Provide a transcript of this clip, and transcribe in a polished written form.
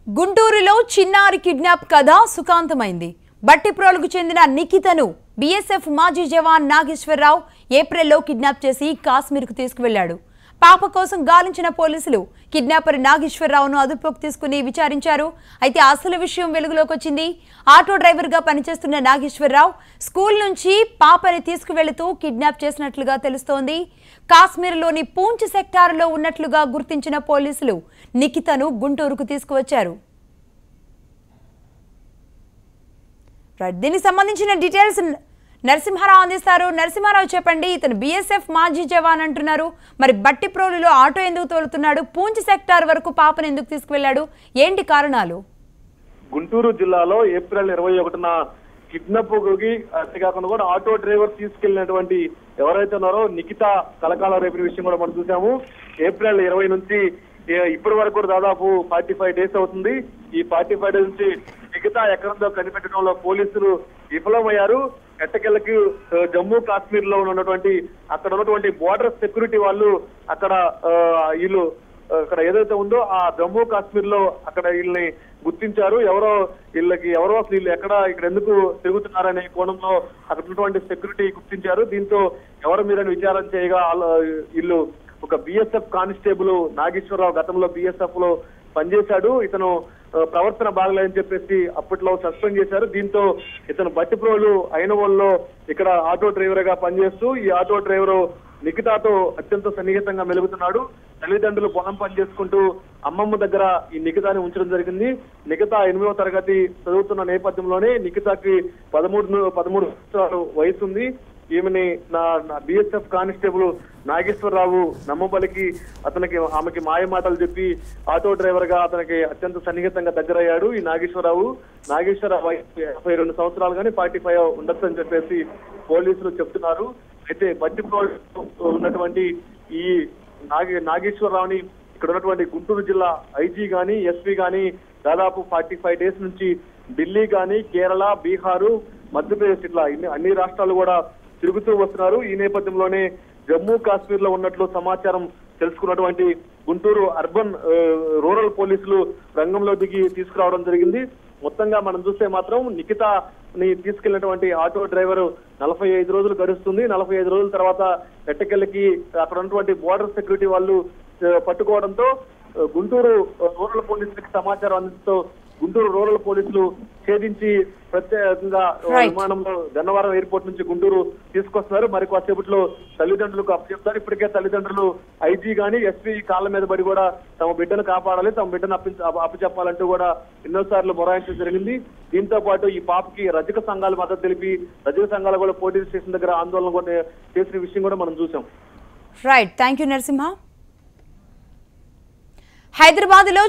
గుంటూరులో చిన్నారి కిడ్నాప్ కథ సుఖాంతమైంది. బట్టిప్రోలుకు చెందిన నిఖితను బీఎస్ఎఫ్ మాజీ జవాన్ నాగేశ్వరరావు ఏప్రిల్లో కిడ్నాప్ చేసి కాశ్మీర్కు తీసుకువెళ్లాడు. పాప కోసం గాలించిన పోలీసులు కిడ్నాపర్ నాగేశ్వరరావును అదుపులోకి తీసుకుని విచారించారు. అయితే అసలు విషయం వెలుగులోకి వచ్చింది. ఆటో డ్రైవర్గా పనిచేస్తున్న నాగేశ్వరరావు స్కూల్ నుంచి పాపని తీసుకువెళుతూ కిడ్నాప్ చేసినట్లుగా తెలుస్తోంది. కాశ్మీర్లోని పూంచ్ సెక్టార్లో ఉన్నట్లుగా గుర్తించిన పోలీసులు నిఖితను గుంటూరుకు తీసుకువచ్చారు. దీనికి సంబంధించిన డీటెయిల్స్ నరసింహారావు అందిస్తారు. నరసింహారావు చెప్పండి, ఇతను బీఎస్ఎఫ్ మాజీ జవాన్ అంటున్నారు. మరి బట్టిప్రోలులో ఆటో ఎందుకు తోలుతున్నాడు? పూంచ్ సెక్టార్ వరకు పాపను ఎందుకు తీసుకువెళ్లాడు? ఏంటి కారణాలు? గుంటూరు జిల్లాలో ఏప్రిల్ 21న కిడ్నాప్ కి అంతేకాకుండా కూడా ఆటో డ్రైవర్ తీసుకెళ్లినటువంటి ఎవరైతే ఉన్నారో నిఖిత కలకాల రేపిన విషయం కూడా మనం చూసాము. ఏప్రిల్ 20 నుంచి ఇప్పటి వరకు కూడా దాదాపు 45 డేస్ అవుతుంది. ఈ 45 డేస్ నుంచి నిఖిత ఎక్కడంతో కనిపెట్టడంలో పోలీసులు విఫలమయ్యారు. ఎట్టకెళ్ళకి జమ్మూ కాశ్మీర్ లో ఉన్నటువంటి అక్కడ ఉన్నటువంటి బోర్డర్ సెక్యూరిటీ వాళ్ళు అక్కడ ఏదైతే ఉందో ఆ జమ్మూ కాశ్మీర్ లో అక్కడ వీళ్ళని గుర్తించారు. ఎవరో అసలు వీళ్ళు ఇక్కడ ఎందుకు తిరుగుతున్నారనే కోణంలో అక్కడ ఉన్నటువంటి సెక్యూరిటీ గుర్తించారు. దీంతో ఎవరి మీద విచారణ చేయగా వీళ్ళు ఒక బీఎస్ఎఫ్ కానిస్టేబుల్ నాగేశ్వరరావు గతంలో బీఎస్ఎఫ్ లో పనిచేశాడు. ఇతను ప్రవర్తన బాగలేదని చెప్పేసి అప్పట్లో సస్పెండ్ చేశారు. దీంతో ఇతను బట్టిప్రోలు అయినవోల్లో ఇక్కడ ఆటో డ్రైవర్ గా పనిచేస్తూ ఈ ఆటో డ్రైవర్ నిఖితతో అత్యంత సన్నిహితంగా మెలుగుతున్నాడు. తల్లిదండ్రులు పొలం పని చేసుకుంటూ అమ్మమ్మ దగ్గర ఈ నిఖితాని ఉంచడం జరిగింది. నిఖిత 8వ తరగతి చదువుతున్న నేపథ్యంలోనే నిఖితకి 13 సంవత్సరాలు వయసు ఉంది. ఈమెని నా బీఎస్ఎఫ్ కానిస్టేబుల్ నాగేశ్వరరావు నమ్మబలికి ఆమెకి మాయ మాటలు చెప్పి ఆటో డ్రైవర్ గా అతనికి అత్యంత సన్నిహితంగా దగ్గరయ్యాడు. ఈ నాగేశ్వరరావు 52 సంవత్సరాలు కానీ 45 ఉండొచ్చు అని చెప్పేసి పోలీసులు చెప్తున్నారు. అయితే బట్టిప్రోలు ఉన్నటువంటి ఈ నాగేశ్వరరావుని ఇక్కడ ఉన్నటువంటి గుంటూరు జిల్లా ఐజీ గాని ఎస్పీ గాని దాదాపు 45 డేస్ నుంచి ఢిల్లీ గాని కేరళ బీహారు మధ్యప్రదేశ్ ఇట్లా అన్ని రాష్ట్రాలు కూడా తిరుగుతూ వస్తున్నారు. ఈ నేపథ్యంలోనే జమ్మూ కాశ్మీర్ లో ఉన్నట్లు సమాచారం తెలుసుకున్నటువంటి గుంటూరు అర్బన్ రూరల్ పోలీసులు రంగంలో దిగి తీసుకురావడం జరిగింది. మొత్తంగా మనం చూస్తే మాత్రం నిఖితని తీసుకెళ్లినటువంటి ఆటో డ్రైవర్ 45 రోజులు గడుస్తుంది. 45 రోజుల తర్వాత ఎట్టకెళ్ళకి అక్కడ ఉన్నటువంటి బోర్డర్ సెక్యూరిటీ వాళ్ళు పట్టుకోవడంతో గుంటూరు రూరల్ పోలీసులకి సమాచారం అందిస్తూ గుంటూరు రూరల్ పోలీసులు ఛేదించి ప్రత్యేకంగా విమానంలో గన్నవరం ఎయిర్పోర్ట్ నుంచి గుంటూరు తీసుకొస్తున్నారు. మరి కాసేపట్లో తల్లిదండ్రులకు అప్పచెప్తారు. ఇప్పటికే తల్లిదండ్రులు ఐజీ గాని ఎస్పీ కాళ్ళ మీద పడి కూడా తమ బిడ్డను కాపాడాలి, తమ బిడ్డను అప్పచెప్పాలంటూ కూడా ఎన్నోసార్లు మొరాయించడం జరిగింది. దీంతో పాటు ఈ పాపకి రజక సంఘాలు మద్దతు తెలిపి రజక సంఘాలు కూడా పోలీస్ స్టేషన్ దగ్గర ఆందోళన కూడా చేసిన విషయం కూడా మనం చూసాం. Right, thank you Narasimha. Hyderabad లో